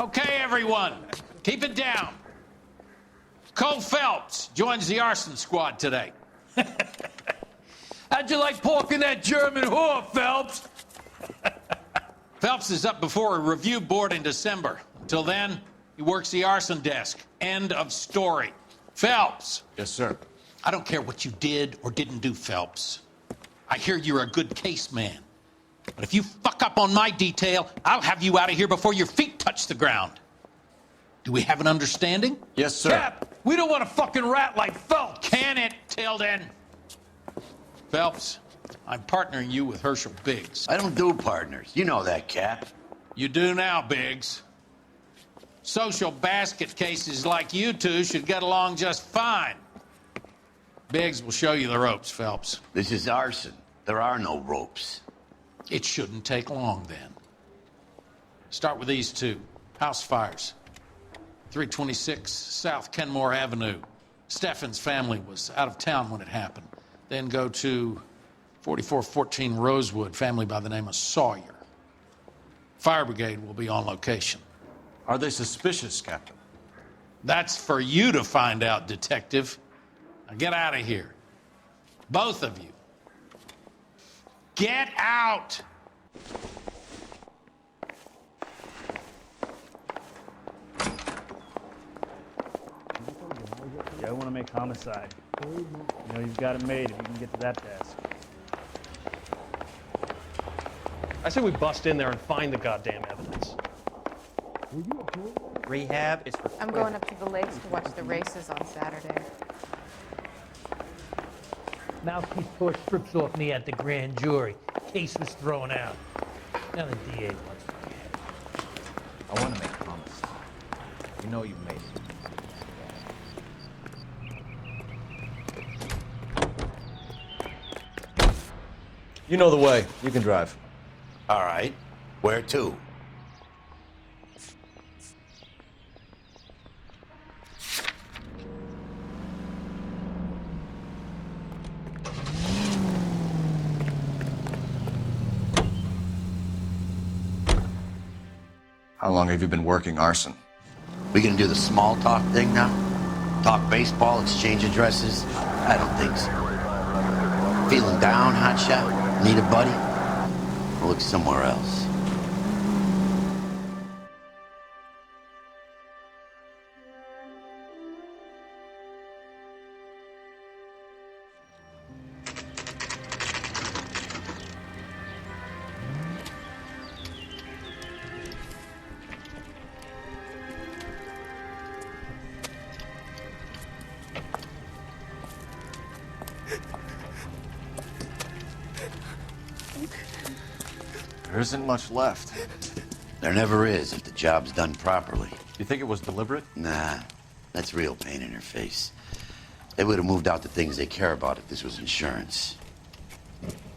Okay, everyone, keep it down. Cole Phelps joins the arson squad today. How'd you like porking that German whore, Phelps? Phelps is up before a review board in December. Until then, he works the arson desk. End of story. Phelps. Yes, sir. I don't care what you did or didn't do, Phelps. I hear you're a good case man. But if you fuck up on my detail, I'll have you out of here before your feet touch the ground. Do we have an understanding? Yes, sir. Cap, we don't want a fucking rat like Phelps. Can it, Tilden? Phelps, I'm partnering you with Herschel Biggs. I don't do partners. You know that, Cap. You do now, Biggs. Social basket cases like you two should get along just fine. Biggs will show you the ropes, Phelps. This is arson. There are no ropes. It shouldn't take long, then. Start with these two. House fires. 326 South Kenmore Avenue. Steffen's family was out of town when it happened. Then go to 4414 Rosewood, family by the name of Sawyer. Fire brigade will be on location. Are they suspicious, Captain? That's for you to find out, Detective. Now get out of here. Both of you. Get out! You don't want to make homicide. You know you've got it made if you can get to that desk. I say we bust in there and find the goddamn evidence. Rehab is for... I'm going up to the lakes to watch the races on Saturday. Mouthpiece tore strips off me at the grand jury. Case was thrown out. Now the DA wants my head. I want to make homicide. You know you've made it. You know the way. You can drive. All right. Where to? How long have you been working arson? We gonna do the small talk thing now? Talk baseball, exchange addresses? I don't think so. Feeling down, hotshot? Need a buddy? We'll look somewhere else. There isn't much left. There never is if the job's done properly. You think it was deliberate? Nah, that's real pain in her face. They would have moved out the things they care about if this was insurance.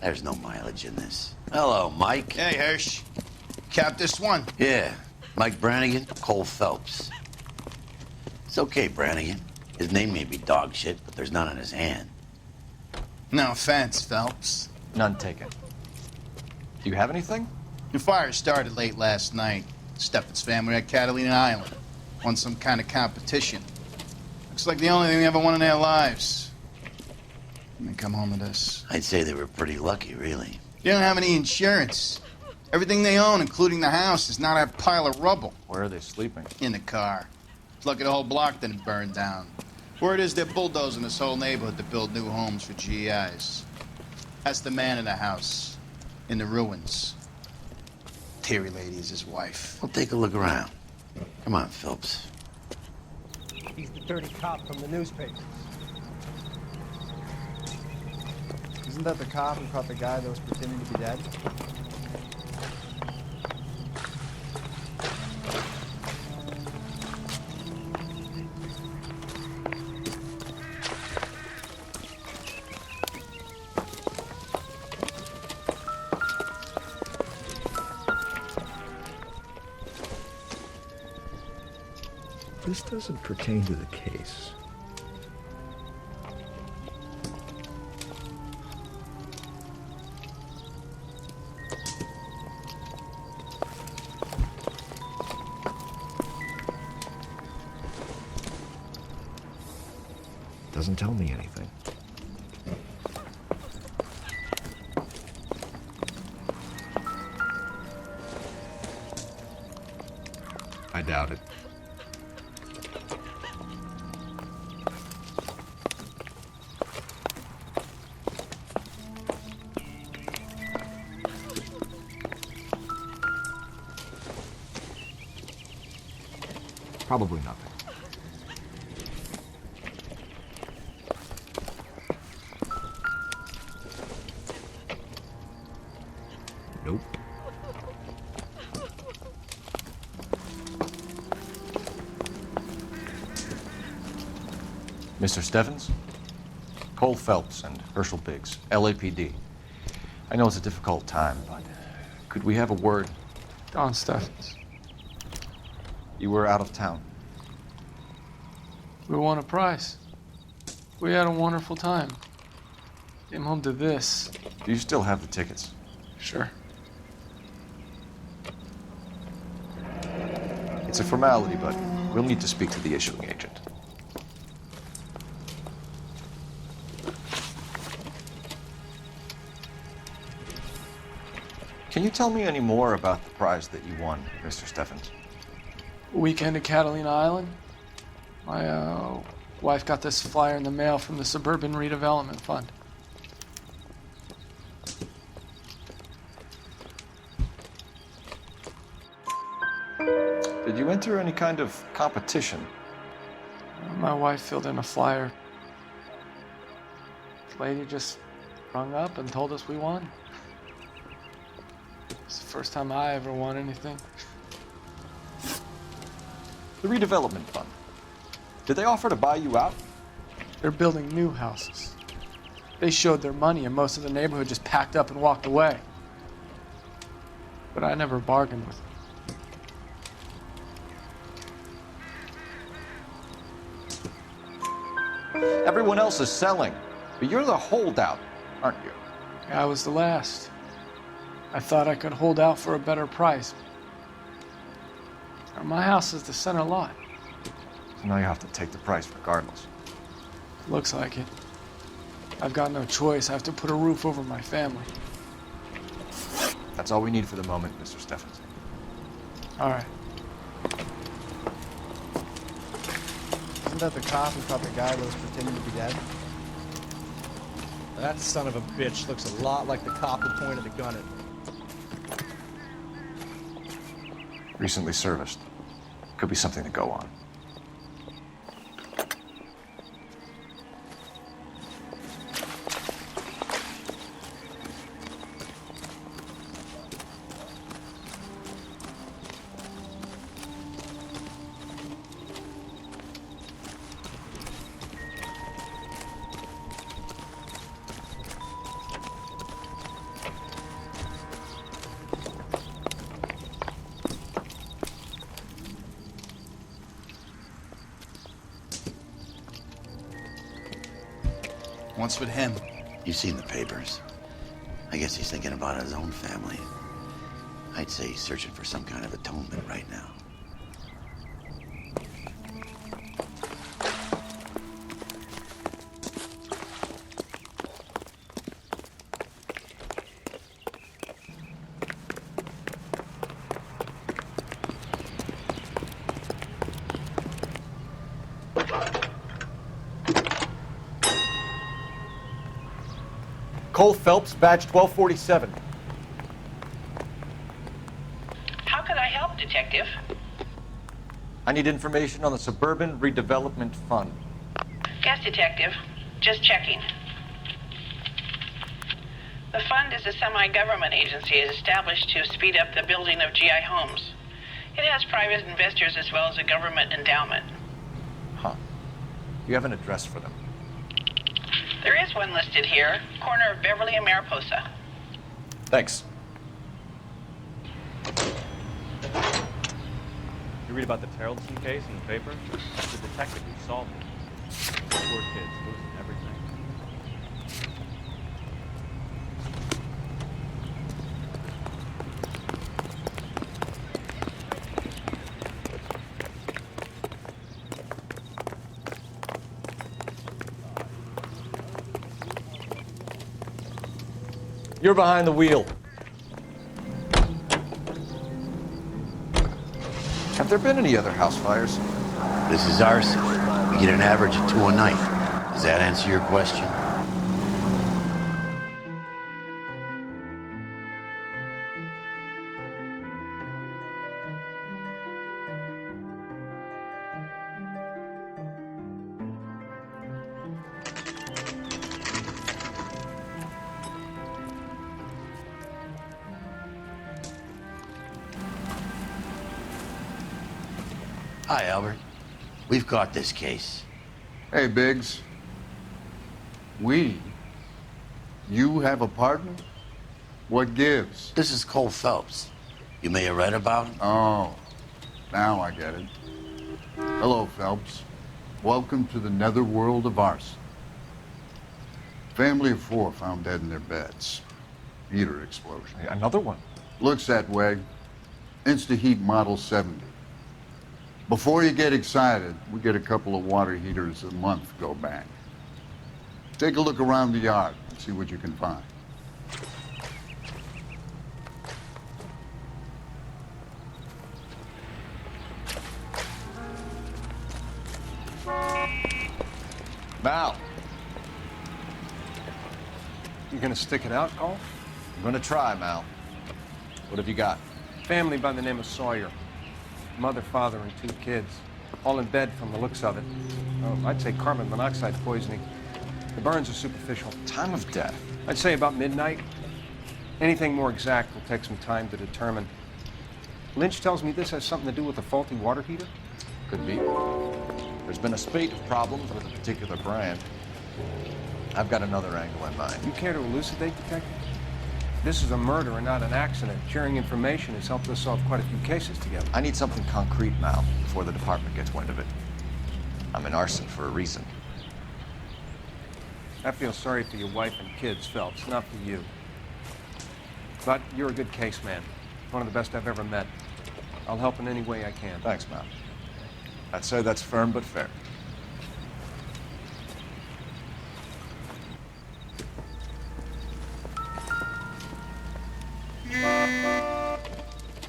There's no mileage in this. Hello, Mike. Hey, Hirsch. Cap this one. Yeah, Mike Brannigan, Cole Phelps. It's okay, Brannigan. His name may be dog shit, but there's none on his hand. No offense, Phelps. None taken. Do you have anything? The fire started late last night. Steffen's family at Catalina Island. Won some kind of competition. Looks like the only thing they ever won in their lives. And they come home to this. I'd say they were pretty lucky, really. They don't have any insurance. Everything they own, including the house, is now that pile of rubble. Where are they sleeping? In the car. It's lucky the whole block didn't burn down. Word is they're bulldozing this whole neighborhood to build new homes for GIs. That's the man in the house. In the ruins. Terry lady is his wife. We'll take a look around. Come on, Phelps. He's the dirty cop from the newspapers. Isn't that the cop who caught the guy that was pretending to be dead? This doesn't pertain to the case. Doesn't tell me anything. I doubt it. Probably nothing. Nope. Mr. Stevens? Cole Phelps and Herschel Biggs, LAPD. I know it's a difficult time, but could we have a word? Don Stevens. You were out of town. We won a prize. We had a wonderful time. Came home to this. Do you still have the tickets? Sure. It's a formality, but we'll need to speak to the issuing agent. Can you tell me any more about the prize that you won, Mr. Stevens? Weekend at Catalina Island. My wife got this flyer in the mail from the Suburban Redevelopment Fund. Did you enter any kind of competition? My wife filled in a flyer. The lady just rung up and told us we won. It's the first time I ever won anything. The redevelopment fund. Did they offer to buy you out? They're building new houses. They showed their money and most of the neighborhood just packed up and walked away. But I never bargained with them. Everyone else is selling, but you're the holdout, aren't you? I was the last. I thought I could hold out for a better price. My house is the center lot. So now you have to take the price regardless. Looks like it. I've got no choice. I have to put a roof over my family. That's all we need for the moment, Mr. Stevens. All right. Isn't that the cop who caught the guy that was pretending to be dead? That son of a bitch looks a lot like the cop who pointed the gun at me. Recently serviced. Could be something to go on. What's with him? You've seen the papers. I guess he's thinking about his own family. I'd say he's searching for some kind of atonement right now. Cole Phelps, badge 1247. How could I help, Detective? I need information on the Suburban Redevelopment Fund. Yes, Detective. Just checking. The fund is a semi-government agency established to speed up the building of GI homes. It has private investors as well as a government endowment. Huh. You have an address for them? There is one listed here, corner of Beverly and Mariposa. Thanks. You read about the Terrelson case in the paper? The detective who solved it. Poor kids losing everything. You're behind the wheel. Have there been any other house fires? This is Arson. We get an average of 2 a night. Does that answer your question? Hi, Albert. We've caught this case. Hey, Biggs. You have a partner? What gives? This is Cole Phelps. You may have read about him. Oh, now I get it. Hello, Phelps. Welcome to the netherworld of Arson. Family of 4 found dead in their beds. Heater explosion. Hey, another one. Looks that way. Insta-heat Model 70. Before you get excited, we get a couple of water heaters a month go bang. Take a look around the yard and see what you can find. Mal, You gonna stick it out, Cole? I'm gonna try, Mal. What have you got? Family by the name of Sawyer. Mother, father, and 2 kids. All in bed from the looks of it. Oh, I'd say carbon monoxide poisoning. The burns are superficial. Time of death? I'd say about midnight. Anything more exact will take some time to determine. Lynch tells me this has something to do with a faulty water heater. Could be. There's been a spate of problems with a particular brand. I've got another angle in mind. You care to elucidate, Detective? This is a murder and not an accident. Sharing information has helped us solve quite a few cases together. I need something concrete, Mal, before the department gets wind of it. I'm in Arson for a reason. I feel sorry for your wife and kids, Phelps, not for you. But you're a good case man. One of the best I've ever met. I'll help in any way I can. Thanks, Mal. I'd say that's firm but fair.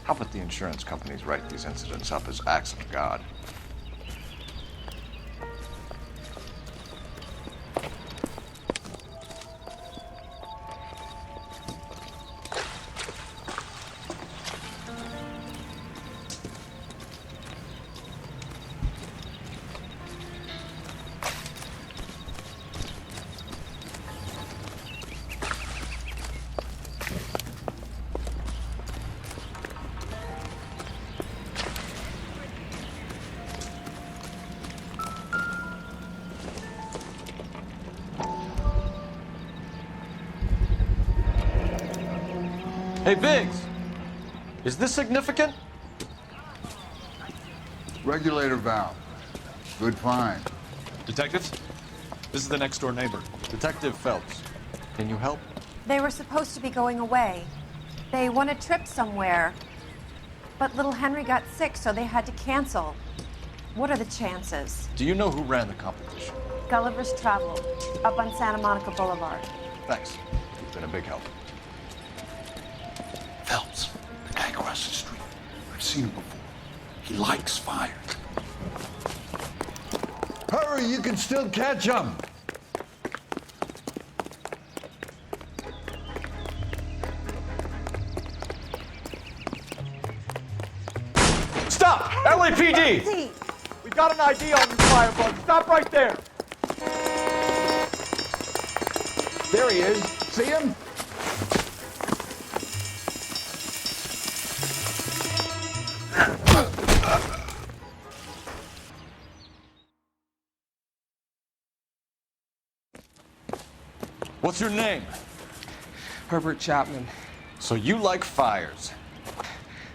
How about the insurance companies write these incidents up as acts of God? Hey, Biggs! Is this significant? Regulator valve. Good find. Detectives, this is the next door neighbor. Detective Phelps, can you help? They were supposed to be going away. They won a trip somewhere. But little Henry got sick, so they had to cancel. What are the chances? Do you know who ran the competition? Gulliver's Travel, up on Santa Monica Boulevard. Thanks. You've been a big help. Phelps, the guy across the street. I've seen him before. He likes fire. Hurry, you can still catch him. Stop! LAPD! We got an ID on you, firebug. Stop right there. There he is. See him? What's your name? Herbert Chapman. So you like fires?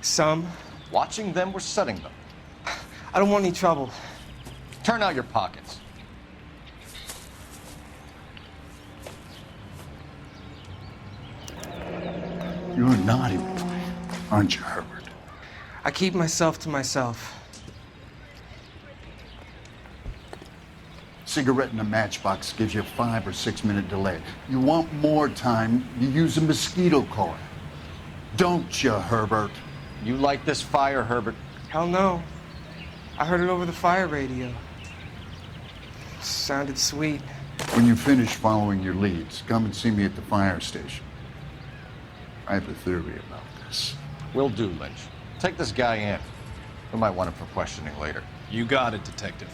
Some. Watching them or setting them? I don't want any trouble. Turn out your pockets. You're a naughty boy, aren't you, Herbert? I keep myself to myself. Cigarette in a matchbox gives you a 5 or 6 minute delay. You want more time, you use a mosquito coil. Don't you, Herbert? You like this fire, Herbert? Hell no. I heard it over the fire radio. Sounded sweet. When you finish following your leads, come and see me at the fire station. I have a theory about this. Will do, Lynch. Take this guy in. We might want him for questioning later. You got it, Detective.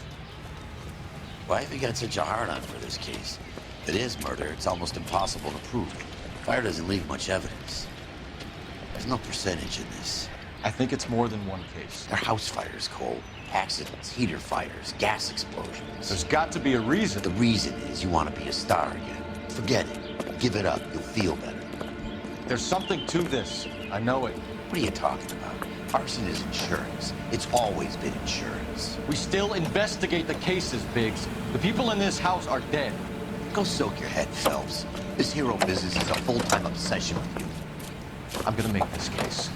Why have you got such a hard-on for this case? If it is murder, it's almost impossible to prove. Fire doesn't leave much evidence. There's no percentage in this. I think it's more than one case. There are house fires, Cole. Accidents, heater fires, gas explosions. There's got to be a reason. The reason is you want to be a star again. Forget it. Give it up. You'll feel better. There's something to this. I know it. What are you talking about? Arson is insurance. It's always been insurance. We still investigate the cases, Biggs. The people in this house are dead. Go soak your head, Phelps. This hero business is a full-time obsession with you. I'm gonna make this case.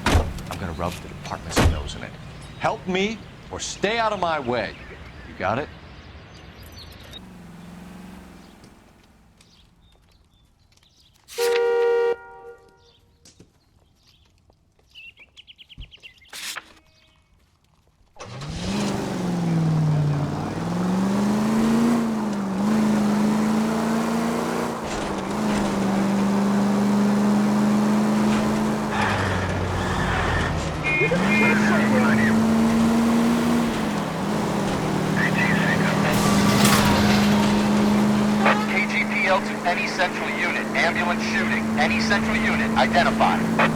I'm gonna rub the department's nose in it. Help me or stay out of my way. You got it? Any central unit. Ambulance shooting. Any central unit. Identified.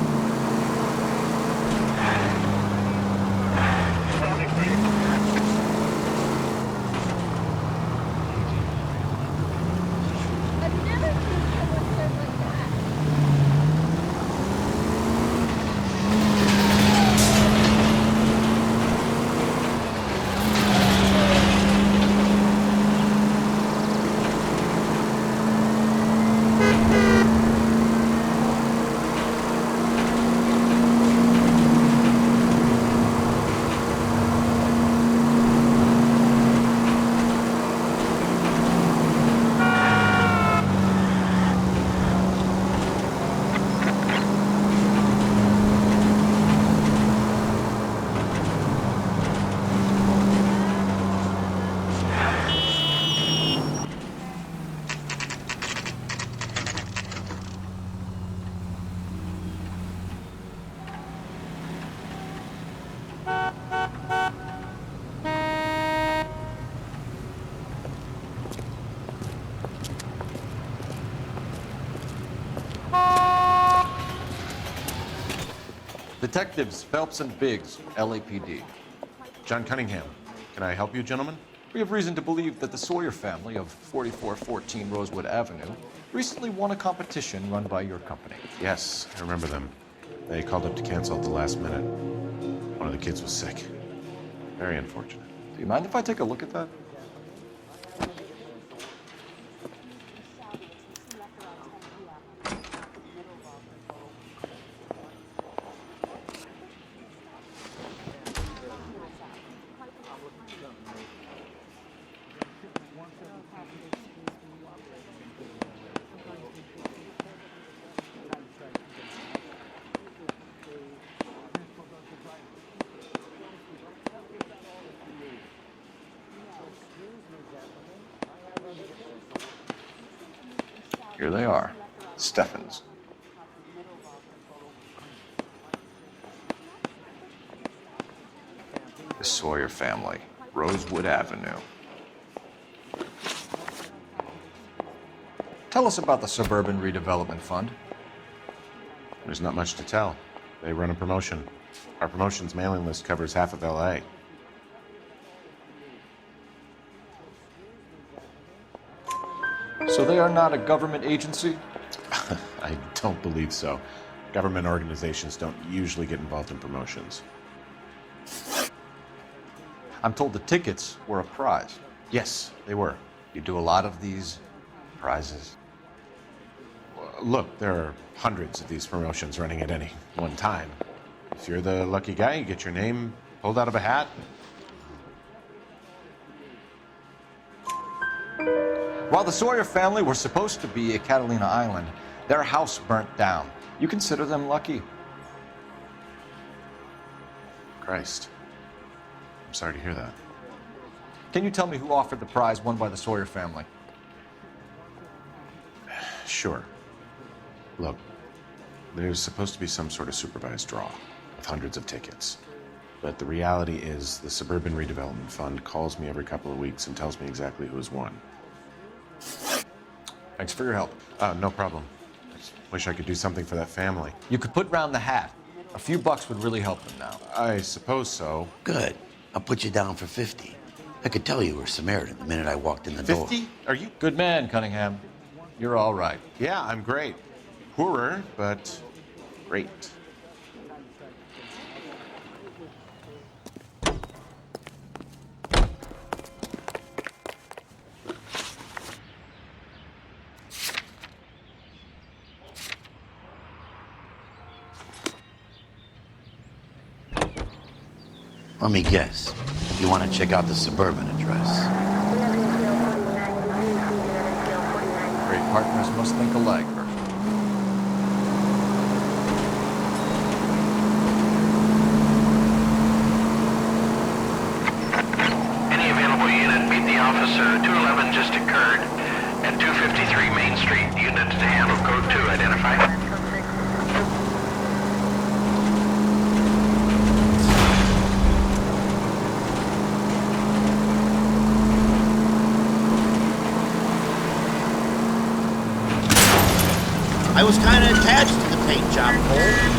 Detectives Phelps and Biggs, LAPD. John Cunningham. Can I help you, gentlemen? We have reason to believe that the Sawyer family of 4414 Rosewood Avenue recently won a competition run by your company. Yes, I remember them. They called up to cancel at the last minute. One of the kids was sick. Very unfortunate. Do you mind if I take a look at that? Here they are, Steffens. The Sawyer family, Rosewood Avenue. Tell us about the Suburban Redevelopment Fund. There's not much to tell. They run a promotion. Our promotions mailing list covers half of LA. So they are not a government agency? I don't believe so. Government organizations don't usually get involved in promotions. I'm told the tickets were a prize. Yes, they were. You do a lot of these prizes? Look, there are hundreds of these promotions running at any one time. If you're the lucky guy, you get your name pulled out of a hat. While the Sawyer family were supposed to be at Catalina Island, their house burnt down. You consider them lucky? Christ. I'm sorry to hear that. Can you tell me who offered the prize won by the Sawyer family? Sure. Look, there's supposed to be some sort of supervised draw with hundreds of tickets. But the reality is the Suburban Redevelopment Fund calls me every couple of weeks and tells me exactly who has won. Thanks for your help. No problem. I just wish I could do something for that family. You could put round the hat. A few bucks would really help them now. I suppose so. Good. I'll put you down for 50. I could tell you were Samaritan the minute I walked in the door. 50? Are you? Good man, Cunningham. You're all right. Yeah, I'm great. Poorer, but great. Let me guess. You want to check out the Suburban address? Great partners must think alike. Any available unit, meet the officer. 211 just occurred at 253 Main Street. Unit to handle code 2, identify. I was kind of attached to the paint job, Cole.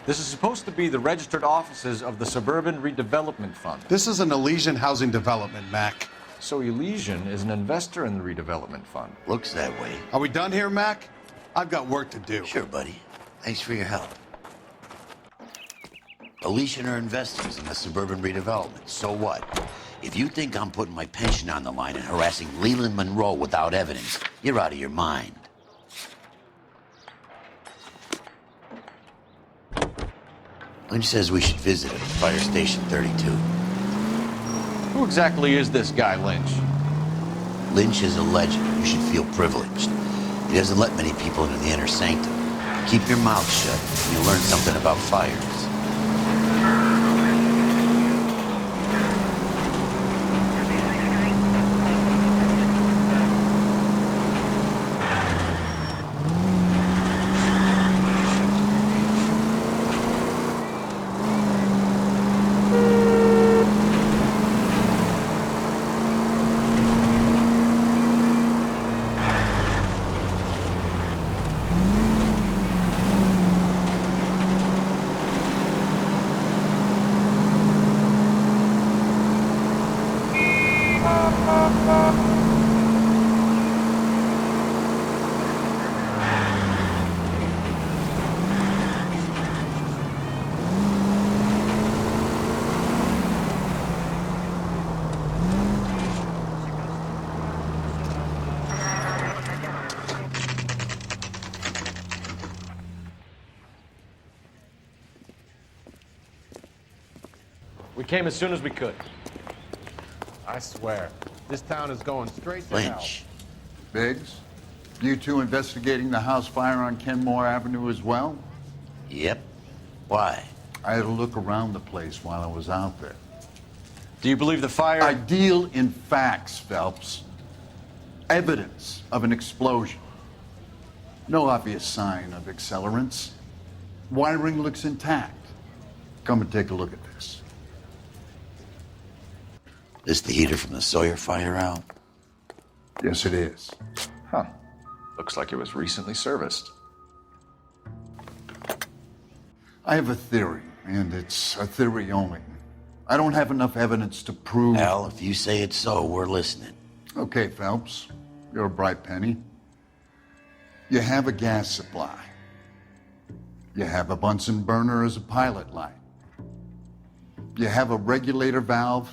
This is supposed to be the registered offices of the Suburban Redevelopment Fund. This is an Elysian housing development, Mac. So Elysian is an investor in the redevelopment fund. Looks that way. Are we done here, Mac? I've got work to do. Sure, buddy. Thanks for your help. Elysian are investors in the Suburban Redevelopment. So what? If you think I'm putting my pension on the line and harassing Leland Monroe without evidence, you're out of your mind. Lynch says we should visit him at Fire Station 32. Who exactly is this guy, Lynch? Lynch is a legend. You should feel privileged. He doesn't let many people into the inner sanctum. Keep your mouth shut, and you'll learn something about fires. We came as soon as we could. I swear, this town is going straight to hell. Lynch. Biggs, You two investigating the house fire on Kenmore Avenue as well? Yep. Why? I had a look around the place while I was out there. Do you believe the fire? I deal in facts, Phelps. Evidence of an explosion. No obvious sign of accelerants. Wiring looks intact. Come and take a look at this. This the heater from the Sawyer fire out? Yes, it is. Huh. Looks like it was recently serviced. I have a theory, and it's a theory only. I don't have enough evidence to prove... Al, if you say it's so, we're listening. Okay, Phelps. You're a bright penny. You have a gas supply. You have a Bunsen burner as a pilot light. You have a regulator valve,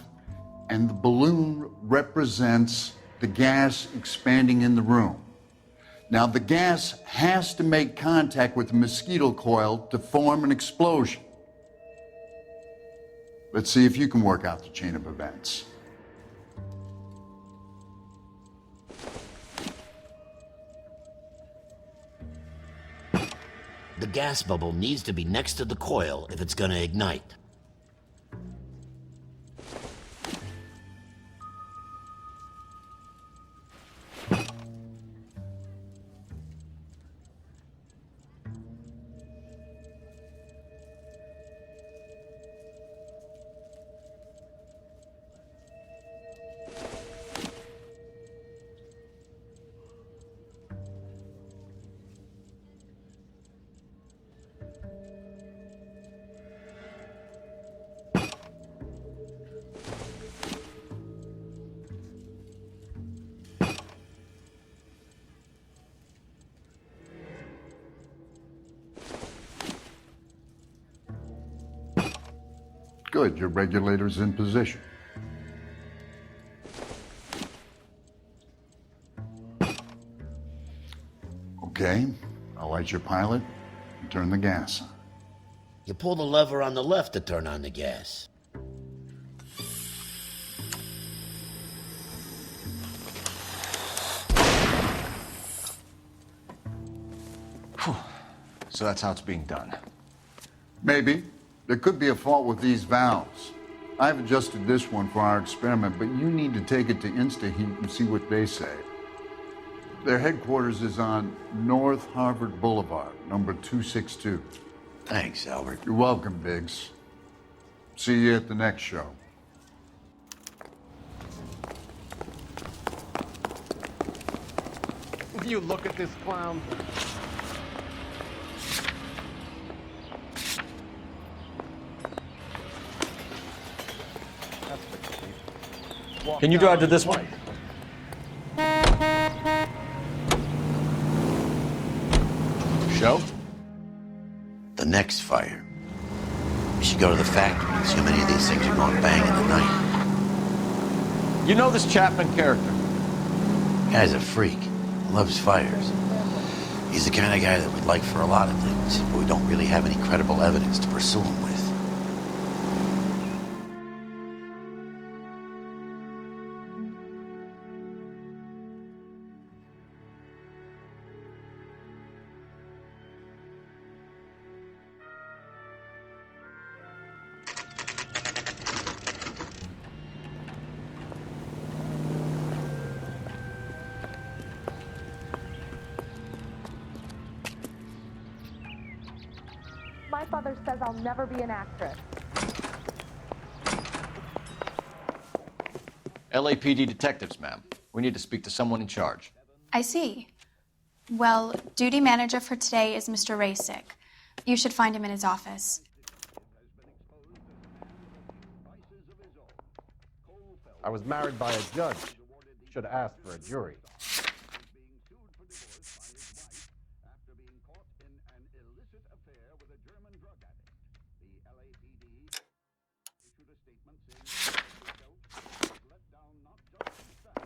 and the balloon represents the gas expanding in the room. Now, the gas has to make contact with the mosquito coil to form an explosion. Let's see if you can work out the chain of events. The gas bubble needs to be next to the coil if it's gonna ignite. Good, your regulator's in position. Okay, I'll light your pilot and turn the gas on. You pull the lever on the left to turn on the gas. So that's how it's being done. Maybe. There could be a fault with these valves. I've adjusted this one for our experiment, but you need to take it to InstaHeat and see what they say. Their headquarters is on North Harvard Boulevard, number 262. Thanks, Albert. You're welcome, Biggs. See you at the next show. Will you look at this clown? Can you drive to this one? Show? The next fire. We should go to the factory and see how many of these things are going bang in the night. You know this Chapman character? Guy's a freak. Loves fires. He's the kind of guy that we'd like for a lot of things, but we don't really have any credible evidence to pursue him with. My father says I'll never be an actress. LAPD detectives, ma'am. We need to speak to someone in charge. I see. Well, duty manager for today is Mr. Rasick. You should find him in his office. I was married by a judge. Should have asked for a jury.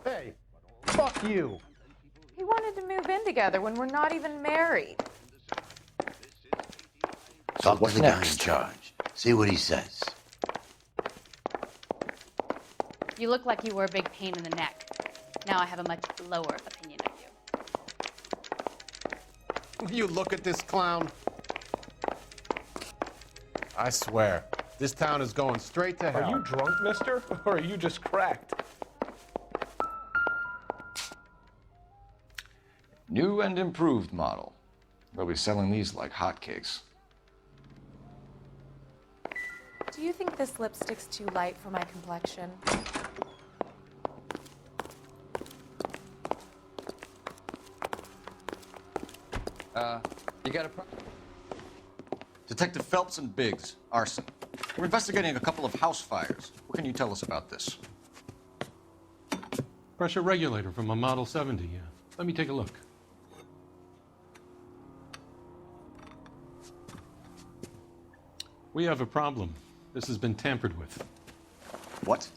Hey, fuck you. He wanted to move in together when we're not even married. Talk to the guy in charge. See what he says. You look like you were a big pain in the neck. Now I have a much lower opinion of you. You look at this clown. I swear, this town is going straight to hell. Are you drunk, mister? Or are you just cracked? New and improved model. They'll be selling these like hotcakes. Do you think this lipstick's too light for my complexion? You got a problem? Detective Phelps and Biggs, Arson. We're investigating a couple of house fires. What can you tell us about this? Pressure regulator from a Model 70, yeah. Let me take a look. We have a problem. This has been tampered with. What?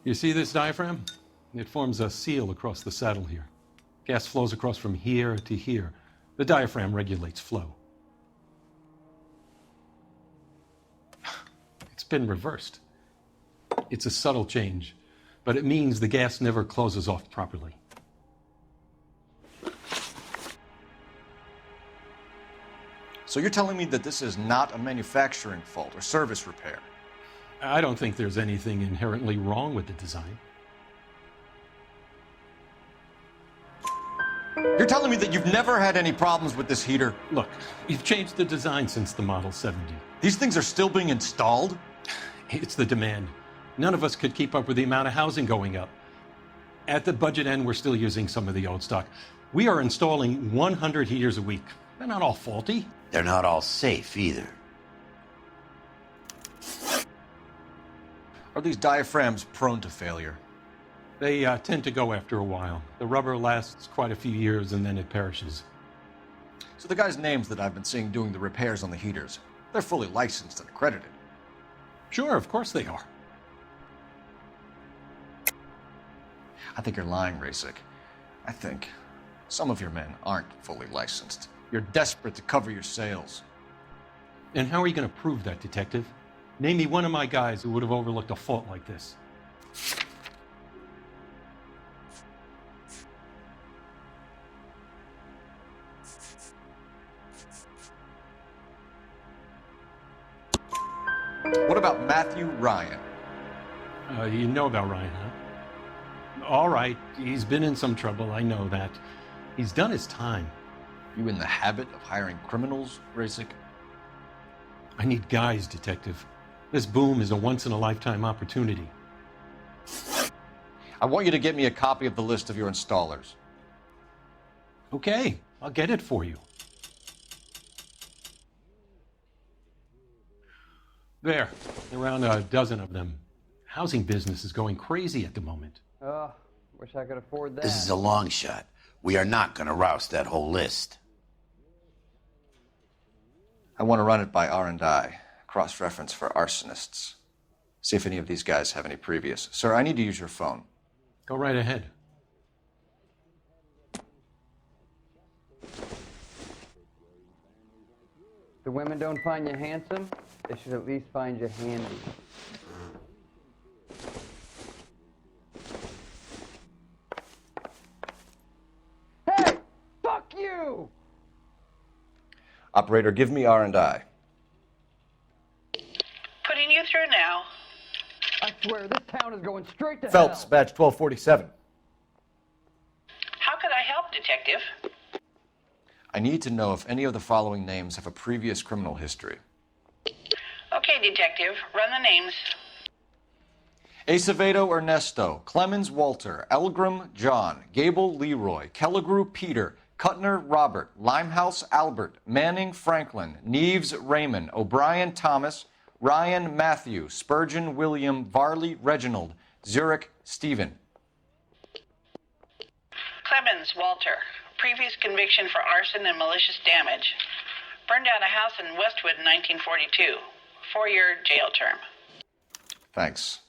You see this diaphragm? It forms a seal across the saddle here. Gas flows across from here to here. The diaphragm regulates flow. It's been reversed. It's a subtle change, but it means the gas never closes off properly. So you're telling me that this is not a manufacturing fault or service repair? I don't think there's anything inherently wrong with the design. You're telling me that you've never had any problems with this heater? Look, we've changed the design since the Model 70. These things are still being installed? It's the demand. None of us could keep up with the amount of housing going up. At the budget end, we're still using some of the old stock. We are installing 100 heaters a week. They're not all faulty. They're not all safe either. Are these diaphragms prone to failure? They tend to go after a while. The rubber lasts quite a few years and then it perishes. So the guys' names that I've been seeing doing the repairs on the heaters, they're fully licensed and accredited. Sure, of course they are. I think you're lying, Racek. I think some of your men aren't fully licensed. You're desperate to cover your sales. And how are you going to prove that, Detective? Name me one of my guys who would have overlooked a fault like this. What about Matthew Ryan? You know about Ryan, huh? All right, he's been in some trouble, I know that. He's done his time. You in the habit of hiring criminals, Racek? I need guys, Detective. This boom is a once-in-a-lifetime opportunity. I want you to get me a copy of the list of your installers. Okay, I'll get it for you. There, around a dozen of them. Housing business is going crazy at the moment. Wish I could afford that. This is a long shot. We are not going to roust that whole list. I want to run it by R&I, cross-reference for arsonists. See if any of these guys have any previous. Sir, I need to use your phone. Go right ahead. The women don't find you handsome, they should at least find you handy. Hey! Fuck you! Operator, give me R&I. Putting you through now. I swear, this town is going straight to Phelps, hell. badge 1247. How could I help, Detective? I need to know if any of the following names have a previous criminal history. Okay, Detective, run the names. Acevedo Ernesto, Clemens Walter, Elgram John, Gable Leroy, Kelligrew Peter, Kuttner Robert, Limehouse Albert, Manning Franklin, Neves Raymond, O'Brien Thomas, Ryan Matthew, Spurgeon William, Varley Reginald, Zurich Stephen. Clemens Walter. Previous conviction for arson and malicious damage. Burned down a house in Westwood in 1942. 4-year jail term. Thanks.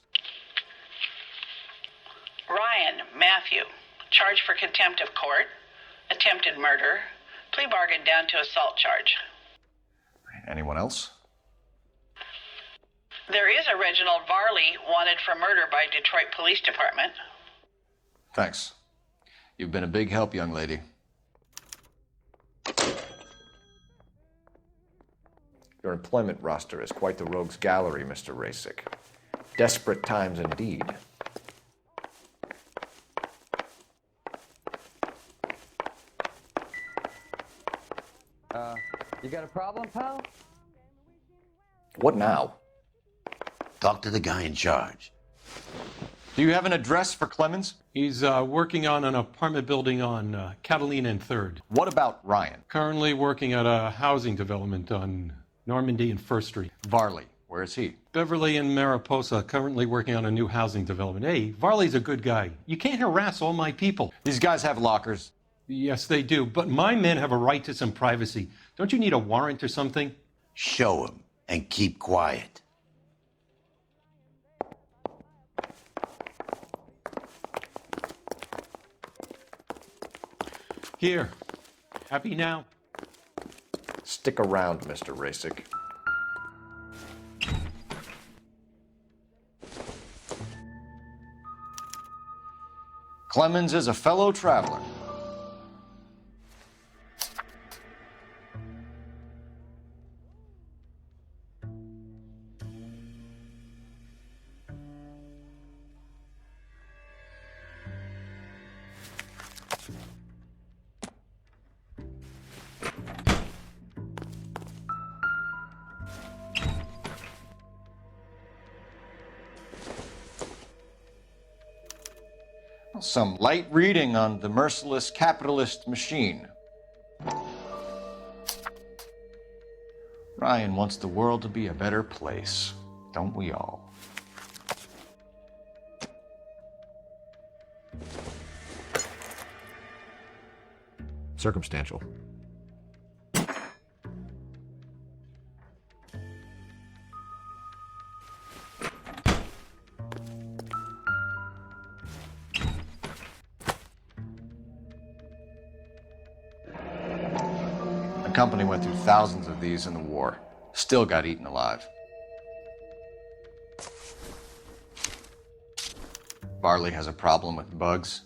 Ryan Matthew. Charged for contempt of court. Attempted murder. Plea bargain down to assault charge. Anyone else? There is a Reginald Varley wanted for murder by Detroit Police Department. Thanks. You've been a big help, young lady. Your employment roster is quite the rogues gallery, Mr. Rasick. Desperate times indeed. You got a problem, pal? What now? Talk to the guy in charge. Do you have an address for Clemens? He's working on an apartment building on Catalina and 3rd. What about Ryan? Currently working at a housing development on Normandy and 1st Street. Varley, where is he? Beverly and Mariposa, currently working on a new housing development. Hey, Varley's a good guy. You can't harass all my people. These guys have lockers. Yes, they do, but my men have a right to some privacy. Don't you need a warrant or something? Show him and keep quiet. Here. Happy now? Stick around, Mr. Rasick. Clemens is a fellow traveler. Some light reading on the merciless capitalist machine. Ryan wants the world to be a better place, don't we all? Circumstantial. The company went through thousands of these in the war. Still got eaten alive. Varley has a problem with bugs.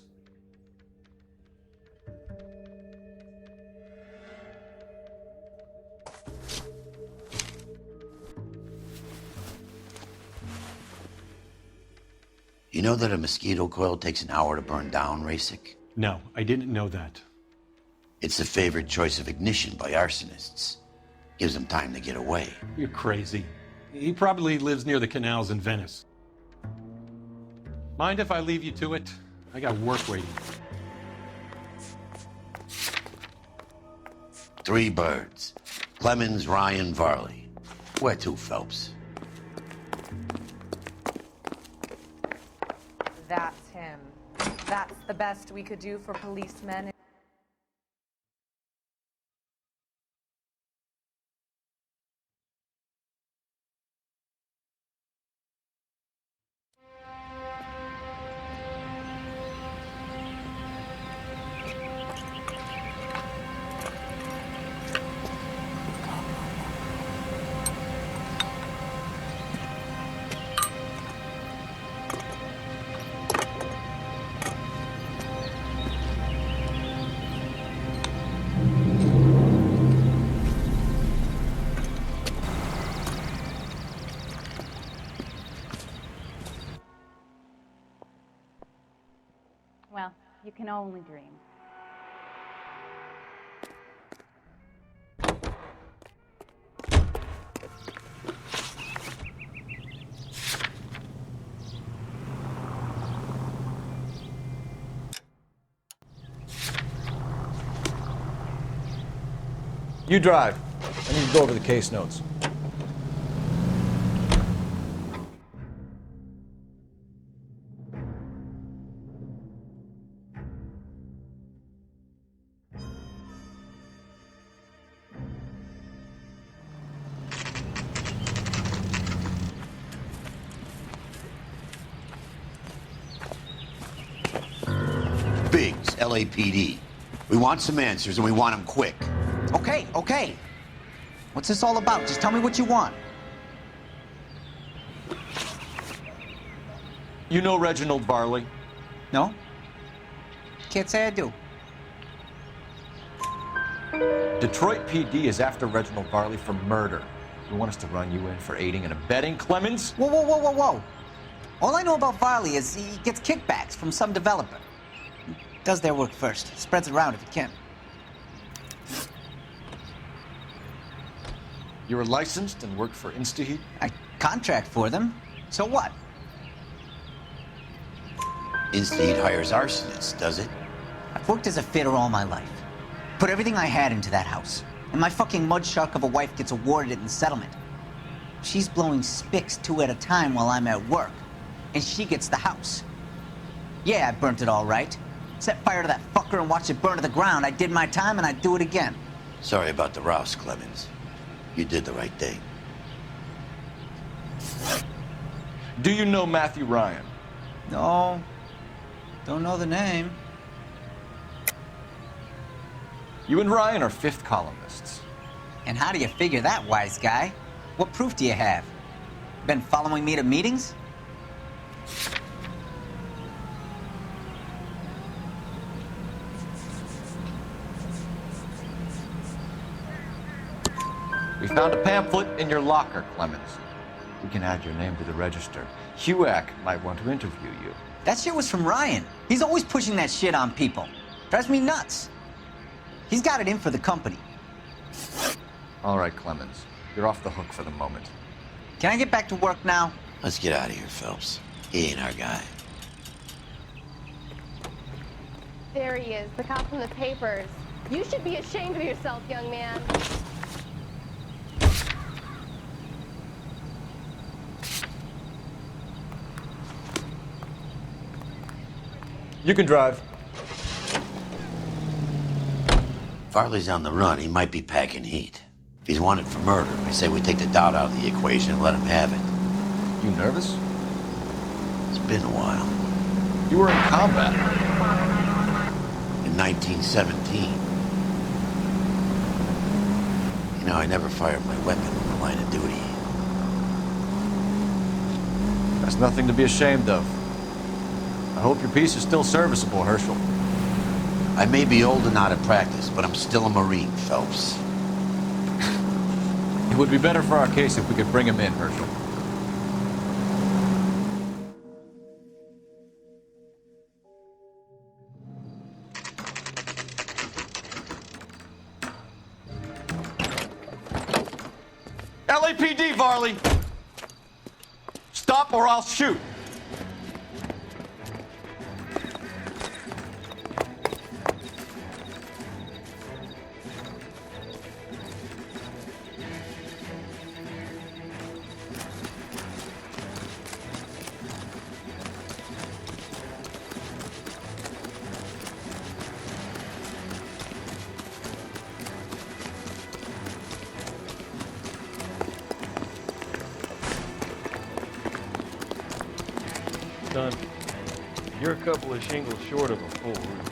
You know that a mosquito coil takes an hour to burn down, Rasick? No, I didn't know that. It's the favorite choice of ignition by arsonists. Gives them time to get away. You're crazy. He probably lives near the canals in Venice. Mind if I leave you to it? I got work waiting. 3 birds. Clemens, Ryan, Varley. Where to, Phelps? That's him. That's the best we could do for policemen. Well, you can only dream. You drive. I need to go over the case notes. Biggs, LAPD. We want some answers and we want them quick. Okay, okay. What's this all about? Just tell me what you want. You know Reginald Varley? No? Can't say I do. Detroit PD is after Reginald Varley for murder. You want us to run you in for aiding and abetting Clemens? Whoa, whoa, whoa, whoa, whoa. All I know about Varley is he gets kickbacks from some developer. He does their work first, spreads it around if he can. You were licensed and worked for InstaHeat? I contract for them. So what? InstaHeat hires arsonists, does it? I've worked as a fitter all my life. Put everything I had into that house. And my fucking mud shark of a wife gets awarded it in settlement. She's blowing spics 2 at a time while I'm at work. And she gets the house. Yeah, I burnt it all right. Set fire to that fucker and watched it burn to the ground. I did my time and I'd do it again. Sorry about the rouse, Clemens. You did the right thing. Do you know Matthew Ryan? No. Don't know the name. You and Ryan are fifth columnists. And how do you figure that, wise guy? What proof do you have? Been following me to meetings? We found a pamphlet in your locker, Clemens. We can add your name to the register. HUAC might want to interview you. That shit was from Ryan. He's always pushing that shit on people. Drives me nuts. He's got it in for the company. All right, Clemens. You're off the hook for the moment. Can I get back to work now? Let's get out of here, Phelps. He ain't our guy. There he is, the cop from the papers. You should be ashamed of yourself, young man. You can drive. Farley's on the run. He might be packing heat. If he's wanted for murder, I say we take the doubt out of the equation and let him have it. You nervous? It's been a while. You were in combat. In 1917. You know, I never fired my weapon in the line of duty. That's nothing to be ashamed of. I hope your piece is still serviceable, Herschel. I may be old and out of practice, but I'm still a Marine, Phelps. It would be better for our case if we could bring him in, Herschel. LAPD, Varley! Stop or I'll shoot! Son, you're a couple of shingles short of a full roof.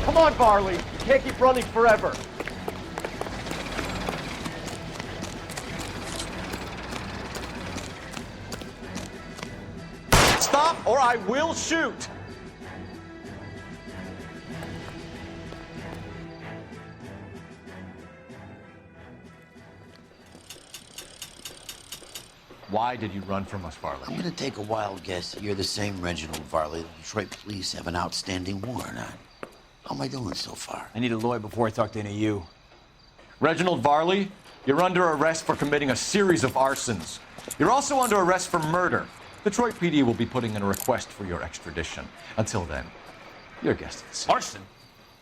Come on, Varley. You can't keep running forever. Stop or I will shoot! Why did you run from us, Varley? I'm gonna take a wild guess that you're the same Reginald Varley the Detroit police have an outstanding warrant on. How am I doing so far? I need a lawyer before I talk to any of you. Reginald Varley, you're under arrest for committing a series of arsons. You're also under arrest for murder. Detroit PD will be putting in a request for your extradition. Until then, you're a guest of the city. Arson?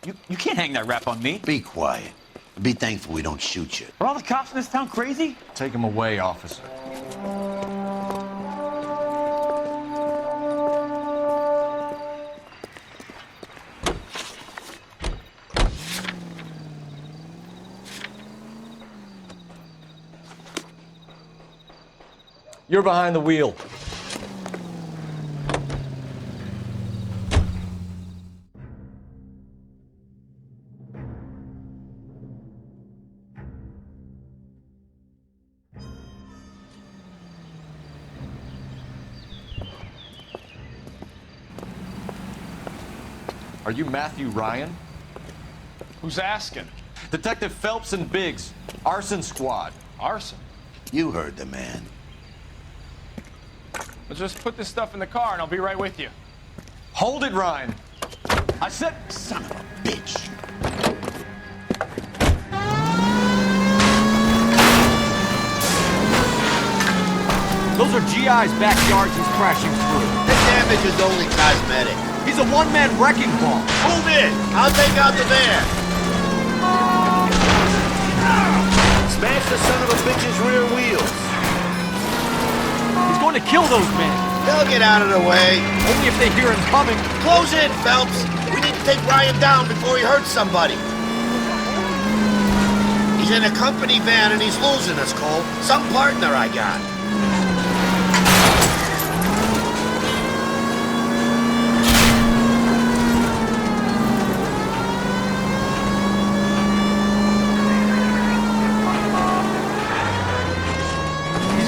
You can't hang that rap on me. Be quiet. Be thankful we don't shoot you. Are all the cops in this town crazy? Take him away, officer. You're behind the wheel. Are you Matthew Ryan? Who's asking? Detective Phelps and Biggs, Arson Squad. Arson? You heard the man. Well, just put this stuff in the car and I'll be right with you. Hold it, Ryan. I said... Son of a bitch. Those are GI's backyards he's crashing through. The damage is only cosmetic. He's a one-man wrecking ball. Move in! I'll take out the van. Smash the son of a bitch's rear wheels. He's going to kill those men. They'll get out of the way. Only if they hear him coming. Close in, Phelps. We need to take Ryan down before he hurts somebody. He's in a company van and he's losing us, Cole. Some partner I got.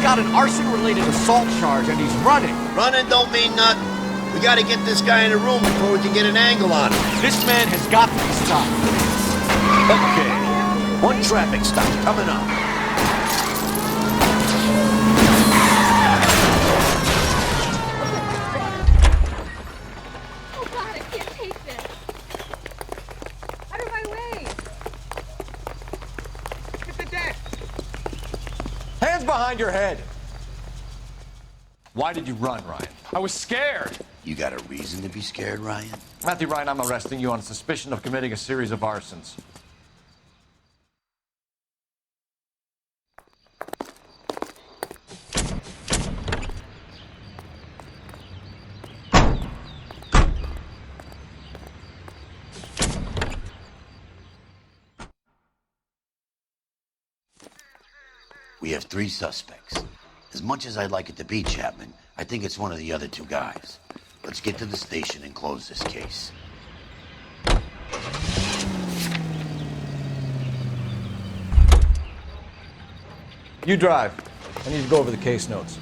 Got an arson-related assault charge and he's running. Running don't mean nothing. We gotta get this guy in a room before we can get an angle on him. This man has got to be stopped. Okay. One traffic stop coming up. Oh God, I can't take this. Out of my way. Hit the deck. Hands behind your head. Why did you run, Ryan? I was scared. You got a reason to be scared, Ryan? Matthew Ryan, I'm arresting you on suspicion of committing a series of arsons. We have 3 suspects. As much as I'd like it to be Chapman, I think it's one of the other 2 guys. Let's get to the station and close this case. You drive. I need to go over the case notes.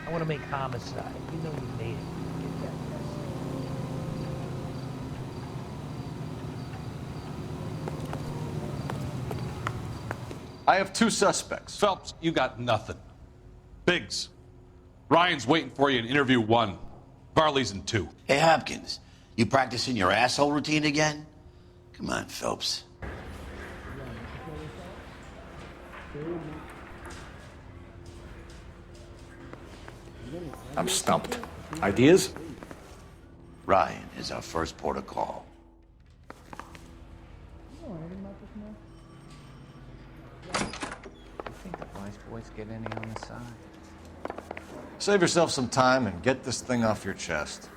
I want to make homicide. You know you made it. Get that mess. I have 2 suspects. Phelps, you got nothing. Biggs, Ryan's waiting for you in interview 1. Varley's in 2. Hey, Hopkins, you practicing your asshole routine again? Come on, Phelps. I'm stumped. Ideas? Ryan is our first port of call. You think the vice boys get any on the side? Save yourself some time and get this thing off your chest.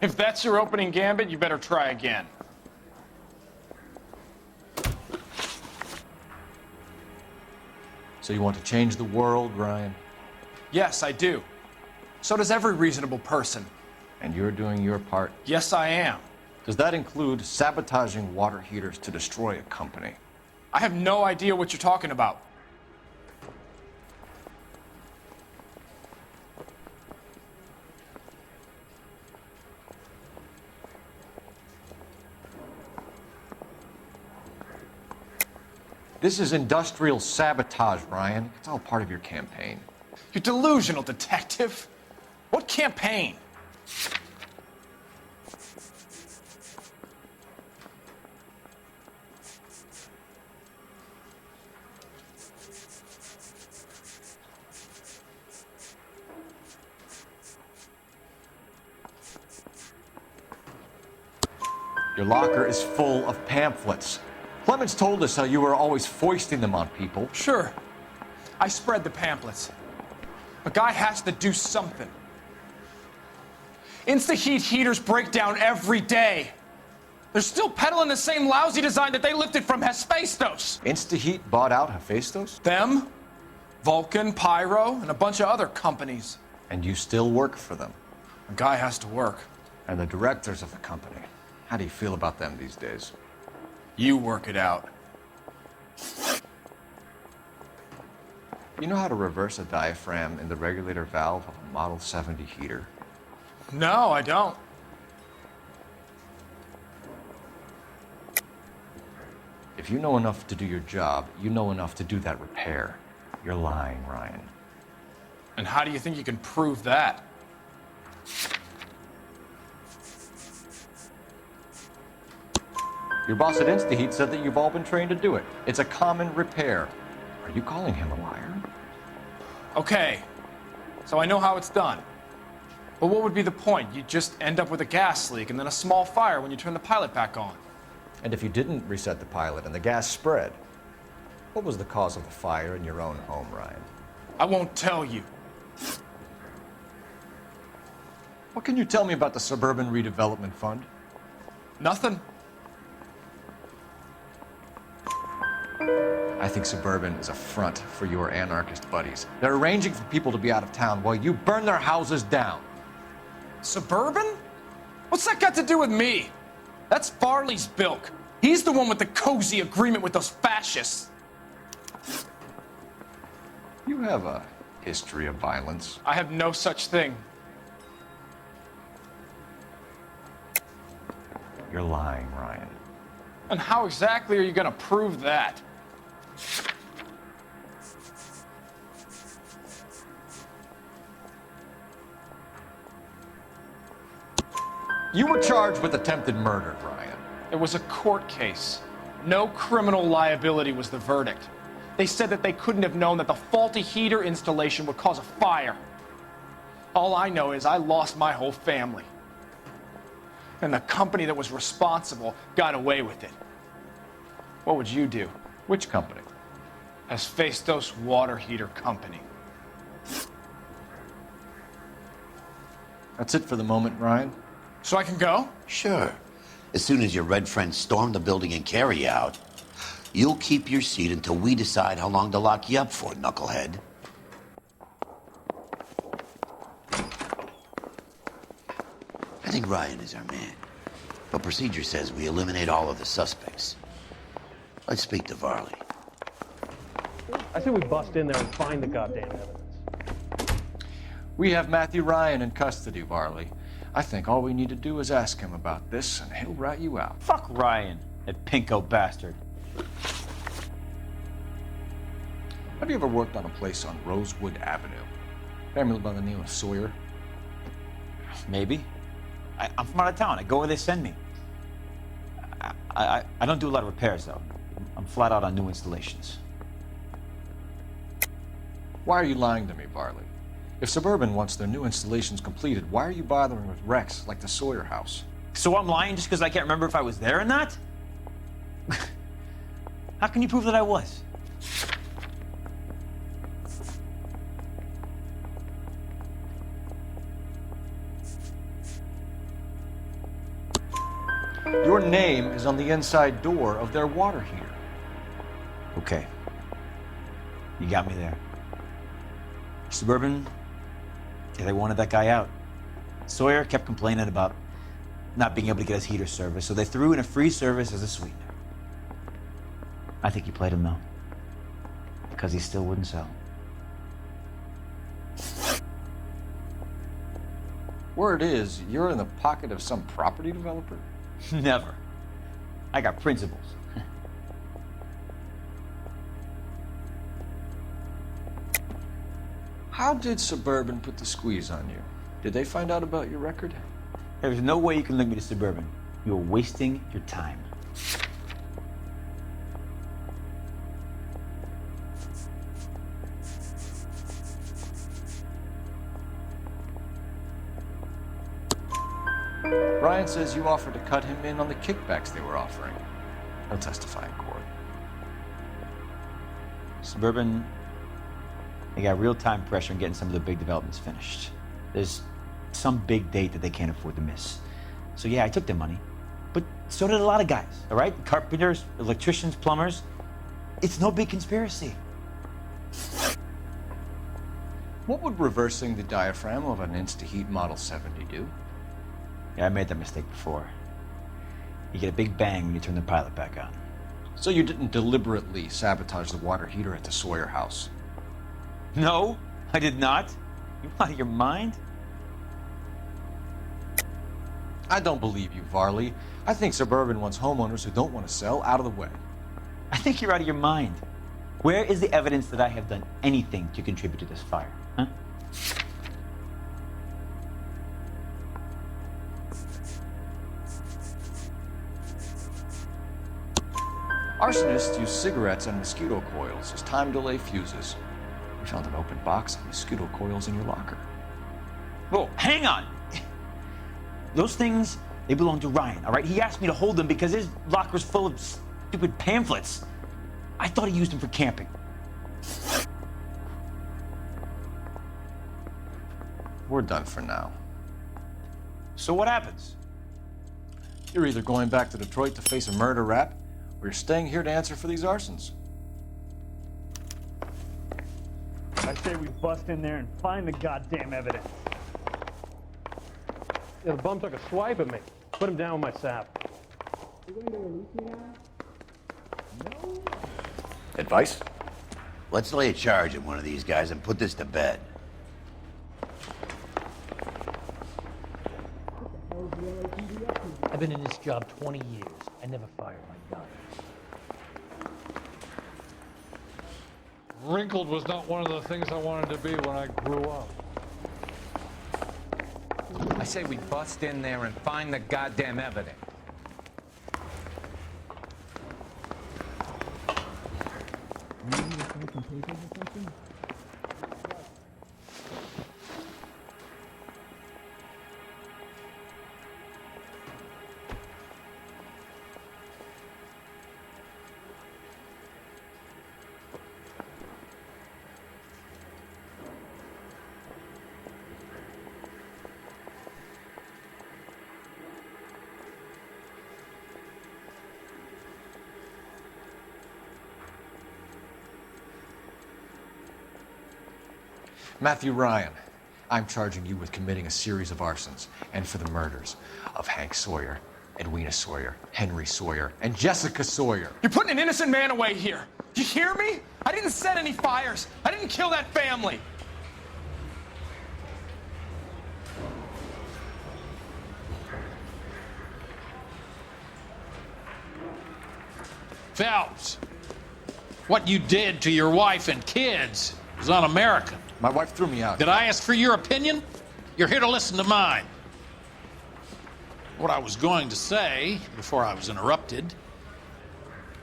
If that's your opening gambit, you better try again. So you want to change the world, Ryan? Yes, I do. So does every reasonable person. And you're doing your part? Yes, I am. Does that include sabotaging water heaters to destroy a company? I have no idea what you're talking about. This is industrial sabotage, Ryan. It's all part of your campaign. You're delusional, detective. What campaign? Your locker is full of pamphlets. Clemens told us how you were always foisting them on people. Sure. I spread the pamphlets. A guy has to do something. Insta-heat heaters break down every day. They're still peddling the same lousy design that they lifted from Hephaestus. InstaHeat bought out Hephaestus? Them, Vulcan, Pyro, and a bunch of other companies. And you still work for them? A guy has to work. And the directors of the company. How do you feel about them these days? You work it out. You know how to reverse a diaphragm in the regulator valve of a Model 70 heater? No, I don't. If you know enough to do your job, you know enough to do that repair. You're lying, Ryan. And how do you think you can prove that? Your boss at InstaHeat said that you've all been trained to do it. It's a common repair. Are you calling him a liar? Okay, so I know how it's done. But what would be the point? You just end up with a gas leak and then a small fire when you turn the pilot back on. And if you didn't reset the pilot and the gas spread, what was the cause of the fire in your own home, Ryan? I won't tell you. What can you tell me about the Suburban Redevelopment Fund? Nothing. I think Suburban is a front for your anarchist buddies. They're arranging for people to be out of town while you burn their houses down. Suburban? What's that got to do with me? That's Farley's bilk. He's the one with the cozy agreement with those fascists. You have a history of violence. I have no such thing. You're lying, Ryan. And how exactly are you going to prove that? You were charged with attempted murder, Ryan. It was a court case. No criminal liability was the verdict. They said that they couldn't have known that the faulty heater installation would cause a fire. All I know is I lost my whole family. And the company that was responsible got away with it. What would you do? Which company? Hephaestus Water Heater Company. That's it for the moment, Ryan. So I can go? Sure. As soon as your red friends storm the building and carry you out, you'll keep your seat until we decide how long to lock you up for, knucklehead. I think Ryan is our man. But procedure says we eliminate all of the suspects. Let's speak to Varley. I say we bust in there and find the goddamn evidence. We have Matthew Ryan in custody, Varley. I think all we need to do is ask him about this, and he'll rat you out. Fuck Ryan, that pinko bastard. Have you ever worked on a place on Rosewood Avenue? Family by the name of Sawyer? Maybe. I'm from out of town. I go where they send me. I don't do a lot of repairs, though. I'm flat out on new installations. Why are you lying to me, Varley? If Suburban wants their new installations completed, why are you bothering with wrecks like the Sawyer house? So I'm lying just because I can't remember if I was there or not? How can you prove that I was? Your name is on the inside door of their water heater. Okay. You got me there. Suburban, yeah, they wanted that guy out. Sawyer kept complaining about not being able to get his heater service, so they threw in a free service as a sweetener. I think he played him, though, because he still wouldn't sell. Word is, you're in the pocket of some property developer? Never. I got principles. How did Suburban put the squeeze on you? Did they find out about your record? There's no way you can link me to Suburban. You're wasting your time. Ryan says you offered to cut him in on the kickbacks they were offering. He'll testify in court. Suburban, they got real-time pressure on getting some of the big developments finished. There's some big date that they can't afford to miss. So yeah, I took their money. But so did a lot of guys, all right? Carpenters, electricians, plumbers. It's no big conspiracy. What would reversing the diaphragm of an Instaheat Model 70 do? Yeah, I made that mistake before. You get a big bang when you turn the pilot back on. So you didn't deliberately sabotage the water heater at the Sawyer house? No, I did not. You out of your mind? I don't believe you, Varley. I think Suburban wants homeowners who don't want to sell out of the way. I think you're out of your mind. Where is the evidence that I have done anything to contribute to this fire, huh? Arsonists use cigarettes and mosquito coils as time delay fuses. We found an open box of mosquito coils in your locker. Whoa, hang on! Those things, they belong to Ryan, all right? He asked me to hold them because his locker's full of stupid pamphlets. I thought he used them for camping. We're done for now. So what happens? You're either going back to Detroit to face a murder rap, or you're staying here to answer for these arsons. I say we bust in there and find the goddamn evidence. Yeah, the bum took a swipe at me. Put him down with my sap. Advice? Let's lay a charge at one of these guys and put this to bed. I've been in this job 20 years. I never fired my gun. Wrinkled was not one of the things I wanted to be when I grew up. I say we bust in there and find the goddamn evidence. Matthew Ryan, I'm charging you with committing a series of arsons and for the murders of Hank Sawyer, Edwina Sawyer, Henry Sawyer, and Jessica Sawyer. You're putting an innocent man away here. You hear me? I didn't set any fires. I didn't kill that family. Phelps, what you did to your wife and kids is un-American. My wife threw me out. Did I ask for your opinion? You're here to listen to mine. What I was going to say, before I was interrupted,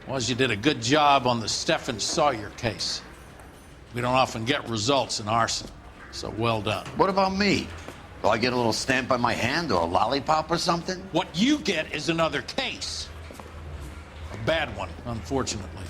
was you did a good job on the Stephen Sawyer case. We don't often get results in arson, so well done. What about me? Do I get a little stamp on my hand or a lollipop or something? What you get is another case. A bad one, unfortunately.